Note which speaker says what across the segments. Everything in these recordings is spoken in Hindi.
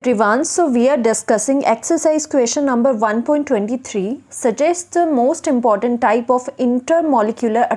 Speaker 1: everyone, so we are discussing exercise question number 1.23 suggests the most important type of intermolecular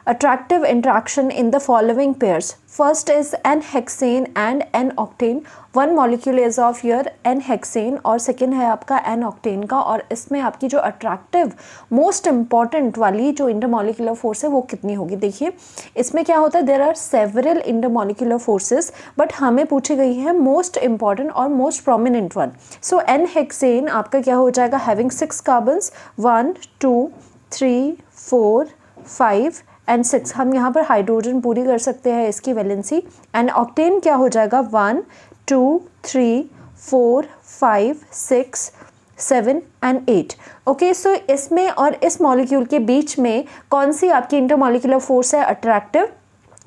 Speaker 1: attractive interaction in the following pairs. First is n-hexane and n-octane. One molecule is of your n-hexane और second है आपका n-octane का, और इसमें आपकी जो अट्रैक्टिव मोस्ट इम्पॉर्टेंट वाली जो इंटरमोलिकुलर फोर्स है वो कितनी होगी. देखिए इसमें क्या होता है, there are several intermolecular forces but हमें पूछी गई है मोस्ट इम्पॉर्टेंट और most prominent one. So n-hexane आपका क्या हो जाएगा, हैविंग 6 कार्बन्स 1 2 3 4 5 एंड 6. हम यहाँ पर हाइड्रोजन पूरी कर सकते हैं इसकी वैलेंसी. एंड ऑक्टेन क्या हो जाएगा 1 2 3 4 5 6 7 एंड 8. ओके, सो इसमें और इस मॉलिक्यूल के बीच में कौन सी आपकी इंटरमॉलिक्यूलर फोर्स है अट्रैक्टिव,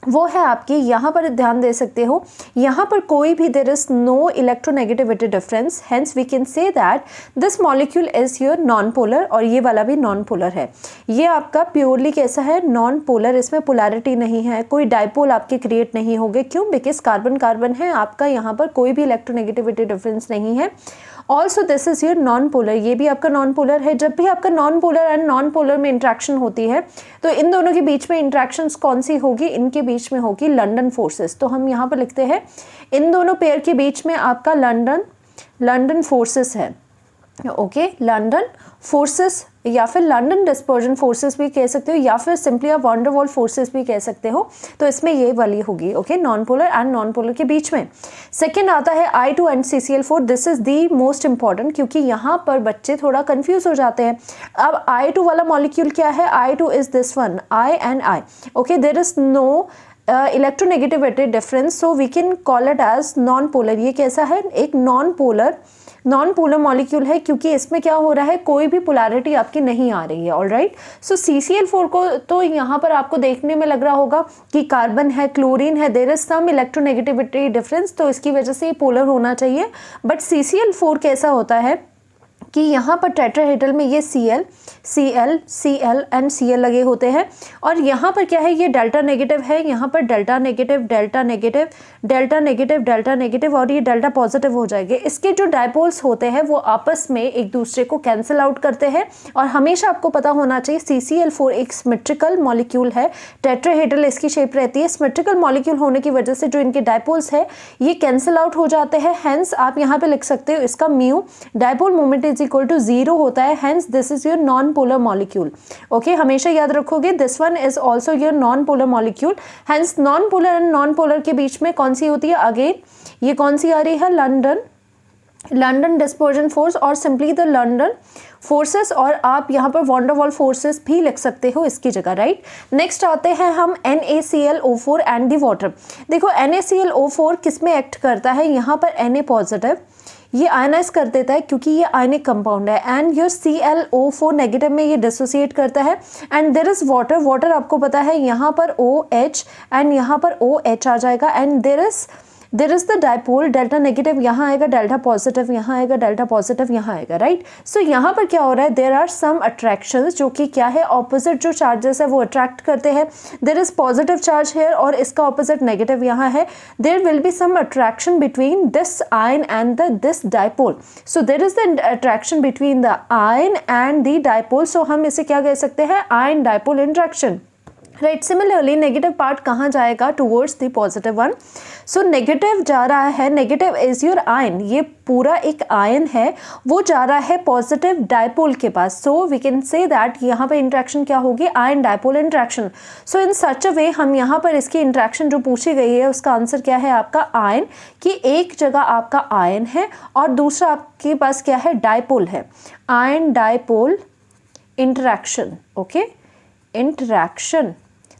Speaker 1: वो है आपकी, यहाँ पर ध्यान दे सकते हो, यहाँ पर कोई भी there is no electronegativity difference, hence we can say that this molecule is your non polar, और ये वाला भी नॉन पोलर है. ये आपका प्योरली कैसा है, नॉन पोलर. इसमें पोलैरिटी नहीं है, कोई डाइपोल आपके क्रिएट नहीं होंगे. क्यों? बिकॉज कार्बन कार्बन है आपका, यहाँ पर कोई भी इलेक्ट्रोनेगेटिविटी डिफरेंस नहीं है. Also this is your non polar, ये भी आपका नॉन पोलर है. जब भी आपका non polar and non polar में इंट्रैक्शन होती है तो इन दोनों के बीच में इंट्रैक्शंस कौन सी होगी, इनके बीच में होगी लंडन फोर्सेस. तो हम यहाँ पर लिखते हैं इन दोनों पेयर के बीच में आपका लंडन फोर्सेस है. ओके, लंडन फोर्सेस या फिर लंडन डिस्पर्जन फोर्सेस भी कह सकते हो, या फिर सिंपली आप वॉन डर वाल फोर्सेस भी कह सकते हो. तो इसमें ये वाली होगी. Okay, non polar and non polar के बीच में. सेकेंड आता है I2 and CCl4. This is the most important, क्योंकि यहाँ पर बच्चे थोड़ा कंफ्यूज हो जाते हैं. अब I2 वाला मॉलिक्यूल क्या है, I2 is this one, I and I. Okay, there is no electronegativity difference, so we can call it as non polar. ये कैसा है, एक नॉन पोलर मॉलिक्यूल है, क्योंकि इसमें क्या हो रहा है, कोई भी पोलैरिटी आपकी नहीं आ रही है. ऑलराइट, सो CCl4 को तो यहाँ पर आपको देखने में लग रहा होगा कि कार्बन है, क्लोरीन है, there is some electronegativity difference, तो इसकी वजह से ये पोलर होना चाहिए. बट CCl4 कैसा होता है कि यहाँ पर टेट्राहेड्रल में ये Cl एंड Cl लगे होते हैं, और यहाँ पर क्या है, ये डेल्टा नेगेटिव है, यहाँ पर delta negative delta negative delta negative delta negative, और ये डेल्टा पॉजिटिव हो जाएंगे. इसके जो डायपोल्स होते हैं वो आपस में एक दूसरे को कैंसिल आउट करते हैं. और हमेशा आपको पता होना चाहिए CCl4 एक सिमेट्रिकल मॉलिक्यूल है, टेट्राहेड्रल इसकी शेप रहती है. सिमेट्रिकल मॉलिक्यूल होने की वजह से जो इनके डायपोल्स है ये कैंसिल आउट हो जाते हैं. हेंस आप यहाँ पे लिख सकते हो इसका mu dipole moment is equal to 0 होता है. Hence this is your non polar molecule. Okay, हमेशा याद रखोगे this one is also your non polar molecule. Hence non polar and non polar के बीच में कौन सी होती है, अगेन ये कौन सी आ रही है, लंडन डिस्पर्जन फोर्स, और सिंपली द लंडन फोर्सेस, और आप यहाँ पर वॉन डर वाल फोर्सेस भी लिख सकते हो इसकी जगह. राइट, नेक्स्ट आते हैं हम NaClO4 एंड दी वाटर. देखो NaClO4 किस में एक्ट करता है, यहाँ पर Na पॉजिटिव ये आयनाइज कर देता है, क्योंकि ये आयनिक कंपाउंड है. एंड योर ClO4 नेगेटिव में ये डिसोसिएट करता है. एंड देयर इज वाटर आपको पता है, यहाँ पर OH एंड यहाँ पर OH आ जाएगा. And there is the dipole, delta negative यहाँ आएगा, डेल्टा पॉजिटिव यहाँ आएगा, डेल्टा पॉजिटिव यहाँ आएगा. राइट, सो यहाँ पर क्या हो रहा है, देयर आर सम अट्रैक्शंस जो कि क्या है, ऑपोजिट जो चार्जेस है वो अट्रैक्ट करते हैं. There is positive charge here और इसका ऑपोजिट नेगेटिव यहाँ है. There will be some attraction between this ion and this dipole. So there is the attraction between the ion and the dipole. So हम इसे क्या कह सकते हैं, ion dipole interaction. Right, similarly negative part कहाँ जाएगा, towards the positive one. So negative जा रहा है, नेगेटिव इज योर आयन, ये पूरा एक आयन है, वो जा रहा है पॉजिटिव डायपोल के पास. So we can say that यहाँ पर इंट्रैक्शन क्या होगी, ion dipole interaction. So in such a way हम यहाँ पर इसकी इंट्रैक्शन जो पूछी गई है उसका आंसर क्या है आपका आयन, कि एक जगह आपका आयन है और दूसरा आपके पास क्या है, डायपोल है. Ion dipole interaction. Okay, interaction,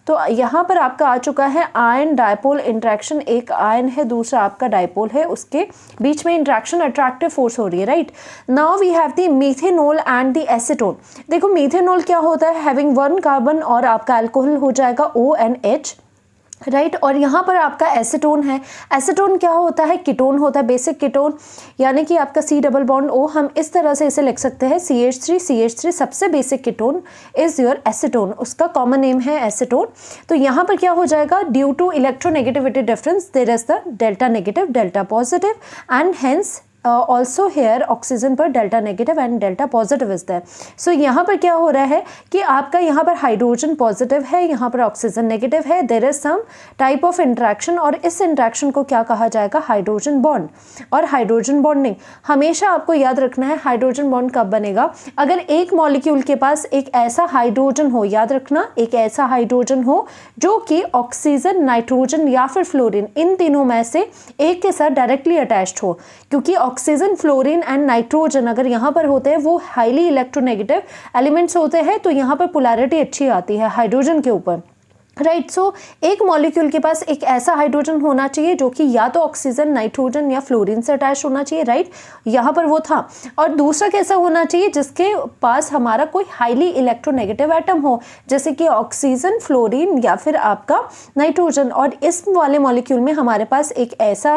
Speaker 1: तो यहाँ पर आपका आ चुका है आयन डायपोल इंट्रैक्शन. एक आयन है, दूसरा आपका डायपोल है, उसके बीच में इंट्रैक्शन अट्रैक्टिव फोर्स हो रही है. Right, now we have the methanol and the acetone. देखो मीथेनॉल क्या होता है, हैविंग 1 कार्बन और आपका अल्कोहल हो जाएगा ONH. राइट और यहाँ पर आपका एसीटोन है। एसीटोन क्या होता है? कीटोन होता है, बेसिक कीटोन, यानी कि आपका C डबल बॉन्ड O, हम इस तरह से इसे लिख सकते हैं CH3 सबसे basic ketone is your acetone, उसका कॉमन नेम है एसीटोन। तो यहाँ पर क्या हो जाएगा? Due to electronegativity difference there is the delta negative, delta positive and hence also here oxygen पर delta negative and delta positive is there. So यहाँ पर क्या हो रहा है कि आपका यहाँ पर हाइड्रोजन पॉजिटिव है, यहाँ पर ऑक्सीजन नेगेटिव है, there is some type of interaction और इस इंट्रैक्शन को क्या कहा जाएगा? Hydrogen bond. और हाइड्रोजन बॉन्डिंग हमेशा आपको याद रखना है, हाइड्रोजन बॉन्ड कब बनेगा? अगर एक मॉलिक्यूल के पास एक ऐसा हाइड्रोजन हो, याद रखना, एक ऐसा हाइड्रोजन हो जो कि ऑक्सीजन, नाइट्रोजन या फिर फ्लोरीन, इन तीनों में से एक के साथ डायरेक्टली अटैच्ड हो, क्योंकि ऑक्सीजन, फ्लोरीन एंड नाइट्रोजन अगर यहाँ पर होते हैं वो हाईली इलेक्ट्रोनेगेटिव एलिमेंट्स होते हैं, तो यहाँ पर पोलैरिटी अच्छी आती है हाइड्रोजन के ऊपर। राइट सो एक मॉलिक्यूल के पास एक ऐसा हाइड्रोजन होना चाहिए जो कि या तो ऑक्सीजन, नाइट्रोजन या फ्लोरीन से अटैच होना चाहिए, राइट, यहाँ पर वो था। और दूसरा कैसा होना चाहिए? जिसके पास हमारा कोई हाईली इलेक्ट्रोनेगेटिव एटम हो, जैसे कि ऑक्सीजन, फ्लोरीन या फिर आपका नाइट्रोजन। और इस वाले मॉलिक्यूल में हमारे पास एक ऐसा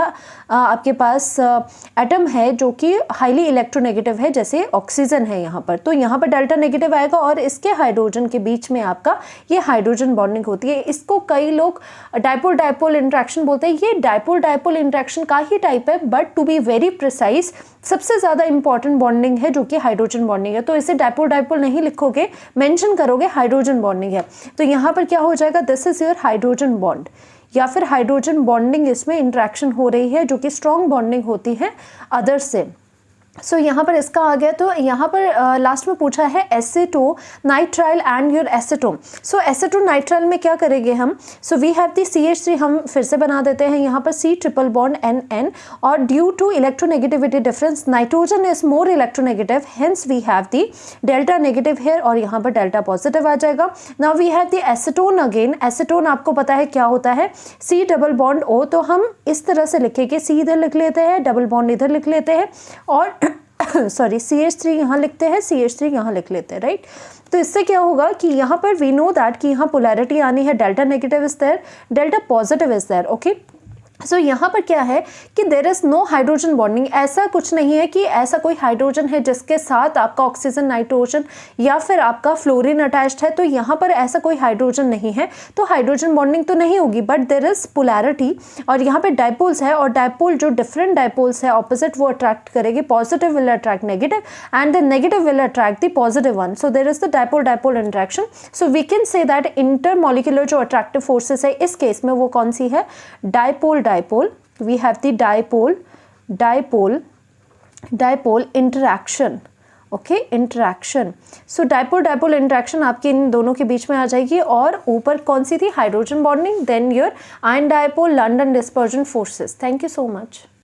Speaker 1: आपके पास एटम है जो कि हाईली इलेक्ट्रोनेगेटिव है, जैसे ऑक्सीजन है यहाँ पर, तो यहाँ पर डेल्टा नेगेटिव आएगा और इसके हाइड्रोजन के बीच में आपका ये हाइड्रोजन बॉन्डिंग होती है। इसको कई लोग डाइपोल डाइपोल इंट्रैक्शन बोलते हैं। ये डाइपोल डाइपोल इंट्रैक्शन का ही टाइप है, but to be very precise सबसे ज़्यादा इंपॉर्टेंट बॉन्डिंग है जो कि हाइड्रोजन बॉन्डिंग है। तो इसे डाइपोल डाइपोल नहीं लिखोगे, मेंशन करोगे हाइड्रोजन बॉन्डिंग है। तो यहाँ पर क्या हो जाएगा? This is your hydrogen bond या फिर हाइड्रोजन बॉन्डिंग, इसमें इंट्रैक्शन हो रही है जो कि स्ट्रॉन्ग बॉन्डिंग होती है अदर से। सो यहाँ पर इसका आ गया। तो यहाँ पर लास्ट में पूछा है acetonitrile and your acetone. So acetonitrile में क्या करेंगे हम? So we have the CH3, हम फिर से बना देते हैं यहाँ पर C ट्रिपल बॉन्ड NN, और due to electronegativity difference nitrogen is more electronegative, hence we have the delta negative here और यहाँ पर डेल्टा पॉजिटिव आ जाएगा। Now we have the acetone again. Acetone आपको पता है क्या होता है? C डबल बॉन्ड O, तो हम इस तरह से लिखेंगे, C इधर लिख लेते हैं, डबल बॉन्ड इधर लिख लेते हैं, और सॉरी CH3 यहाँ लिखते हैं, CH3 यहाँ लिख लेते हैं, राइट। तो इससे क्या होगा कि यहाँ पर वी नो दैट कि यहाँ पोलैरिटी आनी है, delta negative is there, delta positive is there, okay. So यहाँ पर क्या है कि there is no hydrogen bonding. ऐसा कुछ नहीं है कि ऐसा कोई हाइड्रोजन है जिसके साथ आपका ऑक्सीजन, नाइट्रोजन या फिर आपका फ्लोरीन अटैच्ड है, तो यहाँ पर ऐसा कोई हाइड्रोजन नहीं है, तो हाइड्रोजन बॉन्डिंग तो नहीं होगी, बट देयर इज पोलैरिटी। और यहाँ पे डाइपोल्स है, और डाइपोल जो डिफरेंट डाइपोल्स है ऑपोजिट, वो अट्रैक्ट करेगी, positive will attract negative and the negative will attract the positive one. So there is the dipole dipole interaction. So we can say that intermolecular जो अट्रैक्टिव फोर्सेस है इस केस में वो कौन सी है? Dipole dipole. We have the dipole interaction, okay, interaction. So dipole dipole interaction आपके इन दोनों के बीच में आ जाएगी, और ऊपर कौन सी थी? Hydrogen bonding, then your ion dipole, London dispersion forces. Thank you so much.